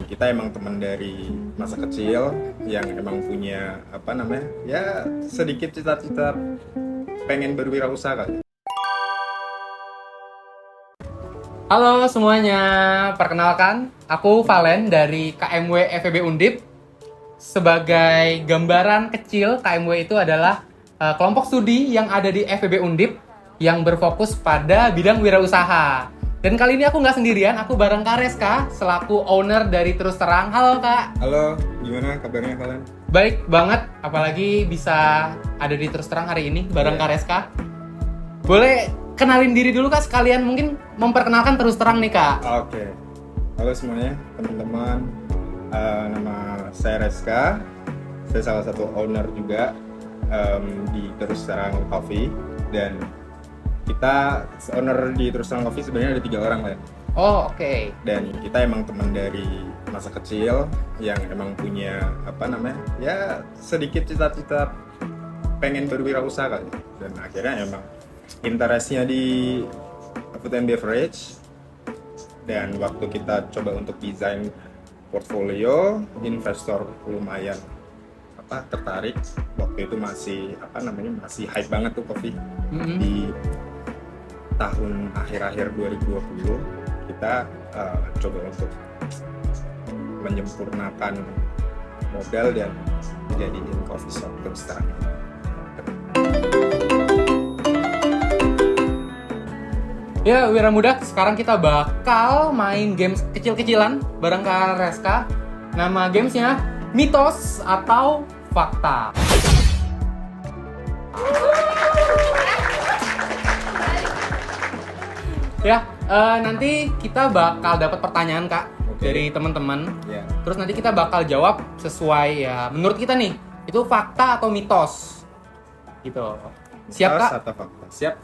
kita emang teman dari masa kecil yang emang punya ya sedikit cita-cita pengen berwirausaha kali. Halo semuanya, perkenalkan aku Valen dari KMW FEB Undip. Sebagai gambaran kecil, KMW itu adalah kelompok studi yang ada di FEB Undip yang berfokus pada bidang wirausaha. Dan kali ini aku nggak sendirian, aku bareng Kak Reska selaku owner dari Terus Terang. Halo Kak. Halo, gimana kabarnya kalian? Baik banget, apalagi bisa ada di Terus Terang hari ini bareng Kak Reska. Boleh kenalin diri dulu Kak, sekalian mungkin memperkenalkan Terus Terang nih Kak. Oke. Halo semuanya, teman-teman. Nama saya Reska. Saya salah satu owner juga di Terus Terang Coffee. Dan kita owner di Terus Terang Coffee sebenarnya ada 3 orang lah ya. Oh oke. Dan kita emang teman dari masa kecil yang emang punya ya sedikit cita-cita pengen berwirausaha kali. Dan akhirnya emang interestnya di food and beverage, dan waktu kita coba untuk desain portfolio, investor lumayan tertarik. Waktu itu masih hype banget tuh kopi. Di tahun akhir-akhir 2020 kita coba untuk menyempurnakan modal dan jadiin coffee shop Terus Terang. Ya, Wira Muda, sekarang kita bakal main games kecil-kecilan bareng Kak Reska. Nama gamesnya Mitos atau Fakta. Ya, nanti kita bakal dapat pertanyaan Kak dari teman-teman. Yeah. Terus nanti kita bakal jawab sesuai ya menurut kita nih, itu fakta atau mitos. Gitu. Siap Mitos Kak? atau fakta? Siap.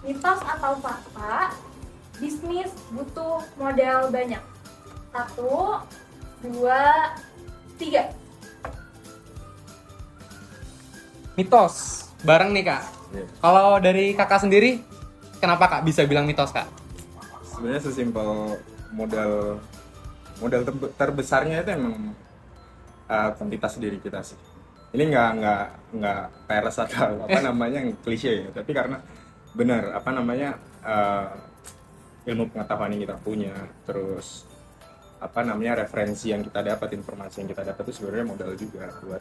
Mitos atau fakta, bisnis butuh modal banyak. 1, 2, 3. Mitos. Bareng nih Kak. Yeah. Kalau dari Kakak sendiri, kenapa Kak bisa bilang mitos Kak? Sebenarnya sesimpel modal terbesarnya itu emang kuantitas diri kita sih. Ini nggak peres atau klise ya, tapi karena benar ilmu pengetahuan yang kita punya, terus referensi yang kita dapat, informasi yang kita dapat itu sebenarnya modal juga buat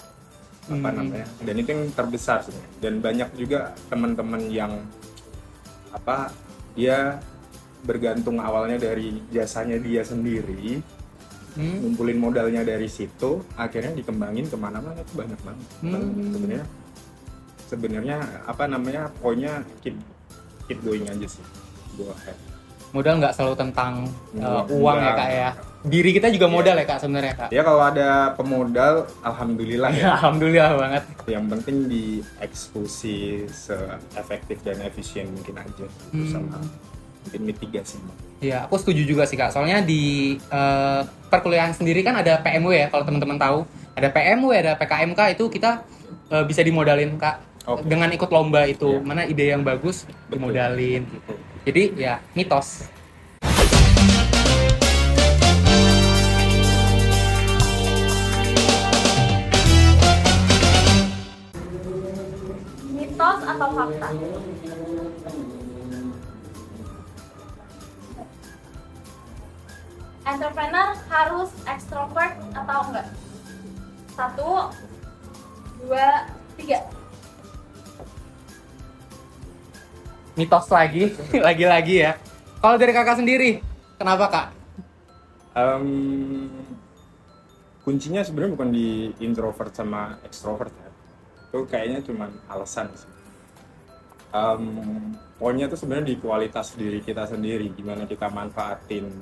dan itu yang terbesar sebenarnya. Dan banyak juga teman-teman yang dia bergantung awalnya dari jasanya dia sendiri, ngumpulin modalnya dari situ, akhirnya dikembangin kemana-mana itu banyak banget. Sebenarnya poinnya keep going aja sih, go ahead. Modal nggak selalu tentang uang ya Kak ya. Diri kita juga modal ya Kak sebenarnya Kak. Ya kalau ada pemodal, alhamdulillah ya. Alhamdulillah banget. Yang penting dieksekusi se-efektif dan efisien mungkin aja, sama mungkin mitigasi. Iya, aku setuju juga sih Kak. Soalnya di perkuliahan sendiri kan ada PMW ya, kalau teman-teman tahu. Ada PMW, ada PKMK, itu kita bisa dimodalin Kak. Okay. Dengan ikut lomba itu, Yeah. mana ide yang bagus dimodalin. Betul. Jadi ya mitos. Mitos atau fakta? Entrepreneur harus ekstrovert atau enggak? 1, 2, 3. Mitos lagi, lagi-lagi ya. Kalau dari Kakak sendiri, kenapa Kak? Kuncinya sebenarnya bukan di introvert sama extrovert ya. Itu kayaknya cuma alasan sih. Poinnya tuh sebenarnya di kualitas diri kita sendiri, gimana kita manfaatin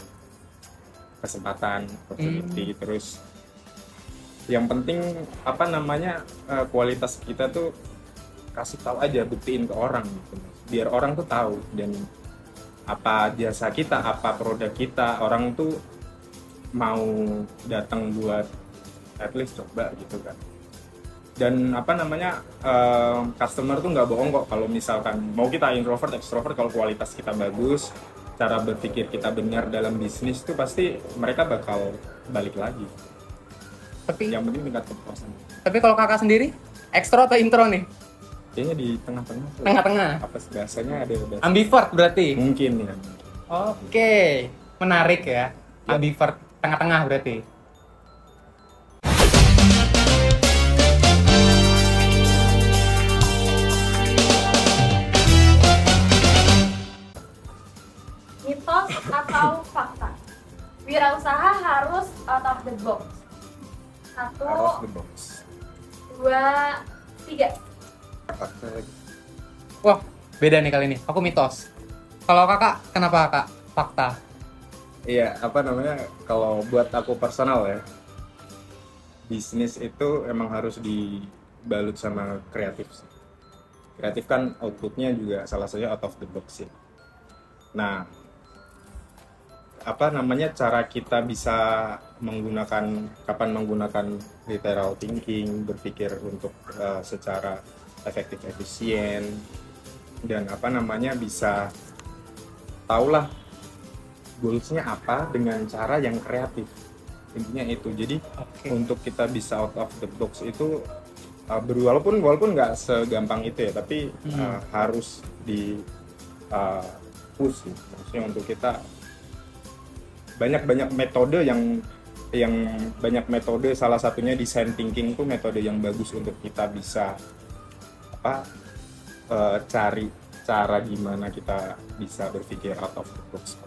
kesempatan, opportunity, terus yang penting kualitas kita tuh kasih tahu aja, buktiin ke orang gitu, biar orang tuh tahu. Dan apa jasa kita, apa produk kita, orang tuh mau datang buat at least coba gitu kan. Dan apa namanya, customer tuh nggak bohong kok kalau misalkan mau kita introvert, extrovert, kalau kualitas kita bagus, cara berpikir kita benar dalam bisnis tuh pasti mereka bakal balik lagi. Tapi Yang penting tingkat kepuasan. kalau kakak sendiri, ekstro atau intro nih? Kayaknya di tengah-tengah. Tengah-tengah. Apa sih bahasanya ada Ambivert berarti. mungkin ya. Oke, menarik ya. Ambivert, tengah-tengah berarti. Mitos atau fakta? Wirausaha harus out of the box. 1, Out of the box. 2, 3. Fakta lagi. Wah, beda nih kali ini. Aku mitos. Kalau kakak, kenapa kakak? Fakta. Iya, apa namanya, kalau buat aku personal ya, bisnis itu emang harus dibalut sama kreatif sih. Kreatif kan outputnya juga salah satunya out of the box sih. Nah, apa namanya, cara kita bisa kapan menggunakan lateral thinking, berpikir untuk secara efektif, efisien, dan apa namanya, bisa tahulah goalsnya apa dengan cara yang kreatif, intinya itu. Jadi untuk kita bisa out of the box itu walaupun nggak segampang itu ya, tapi harus di push sih. Maksudnya untuk kita banyak metode yang banyak metode, salah satunya design thinking itu metode yang bagus untuk kita bisa cari cara gimana kita bisa berpikir out of the box.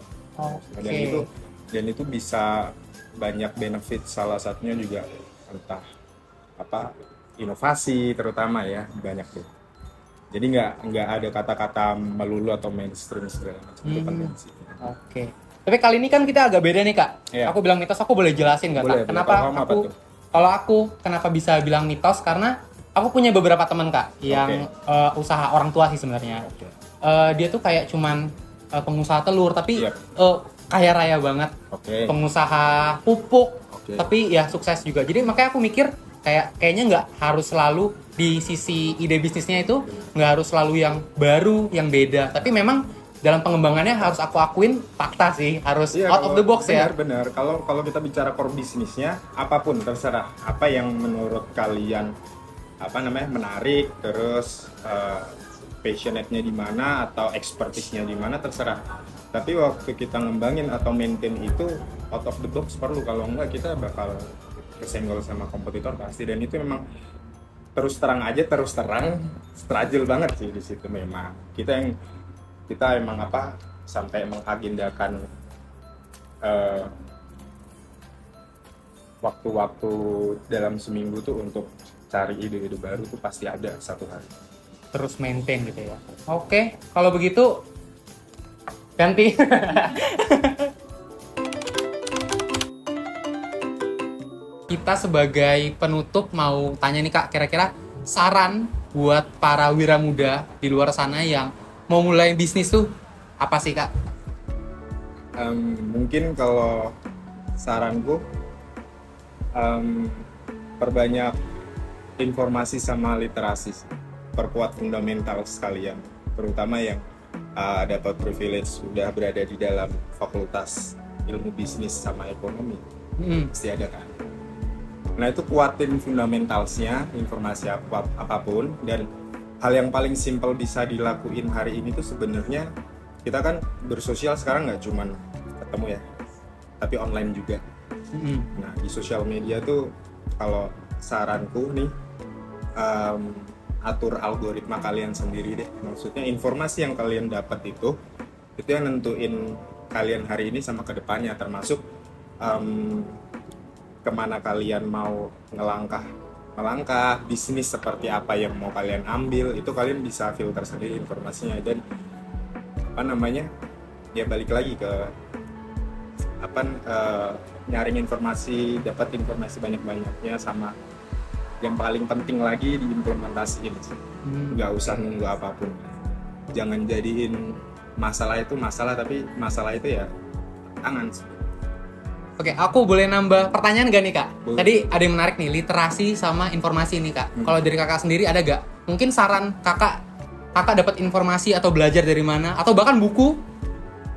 Dan itu bisa banyak benefit, salah satunya juga entah inovasi terutama ya, banyak tuh. Jadi nggak ada kata-kata melulu atau mainstream segala macam, itu penting sih. Oke. Tapi kali ini kan kita agak beda nih kak. Iya. Aku bilang mitos, aku boleh jelasin nggak Boleh, kak? Kenapa kalau aku kenapa bisa bilang mitos? Karena aku punya beberapa teman kak yang usaha orang tua sih sebenarnya. Dia tuh kayak cuman pengusaha telur tapi kaya raya banget. Pengusaha pupuk tapi ya sukses juga. Jadi makanya aku mikir kayaknya nggak harus selalu di sisi ide bisnisnya itu nggak harus selalu yang baru, yang beda. Tapi memang dalam pengembangannya harus aku akuin fakta sih, harus out of the box ya. Benar. Kalau kita bicara core bisnisnya, apapun terserah. Apa yang menurut kalian menarik, terus passionate-nya di mana atau expertise-nya di mana, terserah. Tapi waktu kita ngembangin atau maintain itu out of the box perlu, kalau enggak kita bakal kesenggol sama kompetitor pasti. Dan itu memang terus terang struggle banget sih di situ. Memang kita emang sampai mengagendakan waktu-waktu dalam seminggu tuh untuk cari ide-ide baru tuh pasti ada satu hari. Terus maintain gitu ya. Oke, kalau begitu ganti. Kita sebagai penutup mau tanya nih kak, kira-kira saran buat para wira muda di luar sana yang mau mulai bisnis tuh apa sih kak? Mungkin kalau saranku perbanyak informasi sama literasi, perkuat fundamental sekalian, terutama yang dapat privilege sudah berada di dalam fakultas ilmu bisnis sama ekonomi, pasti ada kan. Nah itu kuatin fundamentalsnya, informasi apapun. Dan hal yang paling simpel bisa dilakuin hari ini tuh sebenarnya, kita kan bersosial sekarang nggak cuman ketemu ya, tapi online juga. Nah di sosial media tuh kalau saranku nih, atur algoritma kalian sendiri deh. Maksudnya informasi yang kalian dapat itu yang nentuin kalian hari ini sama kedepannya, termasuk kemana kalian mau melangkah, bisnis seperti apa yang mau kalian ambil, itu kalian bisa filter sendiri informasinya. Dan ya balik lagi ke nyaring informasi, dapat informasi banyak-banyaknya, sama yang paling penting lagi diimplementasiin. Nggak usah nunggu apapun, jangan jadiin masalah itu masalah, tapi masalah itu ya tangan. Oke, aku boleh nambah pertanyaan gak nih kak? Boleh. Tadi ada yang menarik nih, literasi sama informasi nih kak. Kalau dari kakak sendiri ada gak? Mungkin saran kakak dapat informasi atau belajar dari mana? Atau bahkan buku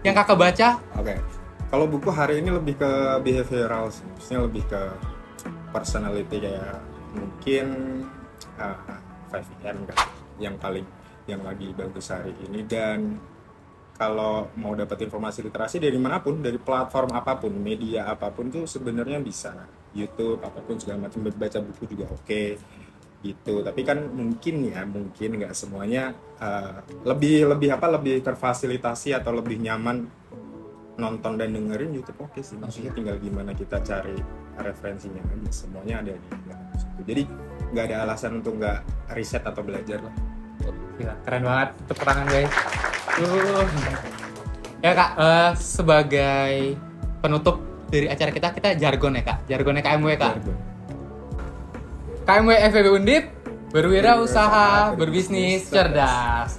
yang kakak baca? Oke. Kalau buku hari ini lebih ke behavioral sih. Maksudnya lebih ke personality, kayak mungkin 5am kan yang lagi bagus hari ini. Dan kalau mau dapat informasi literasi dari manapun, dari platform apapun, media apapun tuh sebenarnya bisa. YouTube apapun segala macam, baca buku juga oke gitu. Tapi kan mungkin nggak semuanya lebih terfasilitasi atau lebih nyaman nonton dan dengerin YouTube. Oke sih, maksudnya tinggal gimana kita cari referensinya aja, semuanya ada di dalam situ. Jadi nggak ada alasan untuk nggak riset atau belajar lah. Gila, keren banget, tepuk tangan guys. Ya kak, sebagai penutup dari acara kita jargon ya kak, jargonnya KMW kak. KMW FEB Undip, berwirausaha, berbisnis cerdas.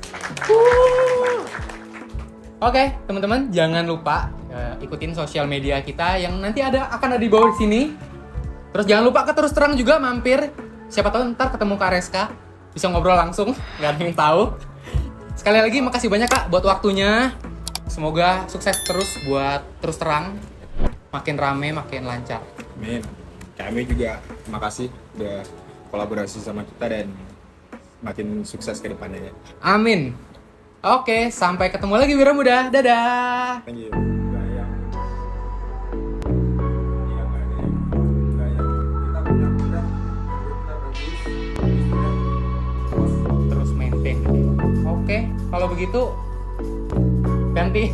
Oke, teman-teman jangan lupa ikutin sosial media kita yang nanti akan ada di bawah sini. Terus jangan lupa terus terang juga mampir. Siapa tahu ntar ketemu Kak Reska, bisa ngobrol langsung, nggak ada yang tahu. Sekali lagi makasih banyak kak buat waktunya. Semoga sukses terus buat terus terang, makin rame, makin lancar. Amin. Kami juga makasih udah kolaborasi sama kita dan makin sukses ke depannya ya. Amin. Oke, sampai ketemu lagi Wira Muda. Dadah. Thank you. Terus maintain. Oke, kalau begitu ganti.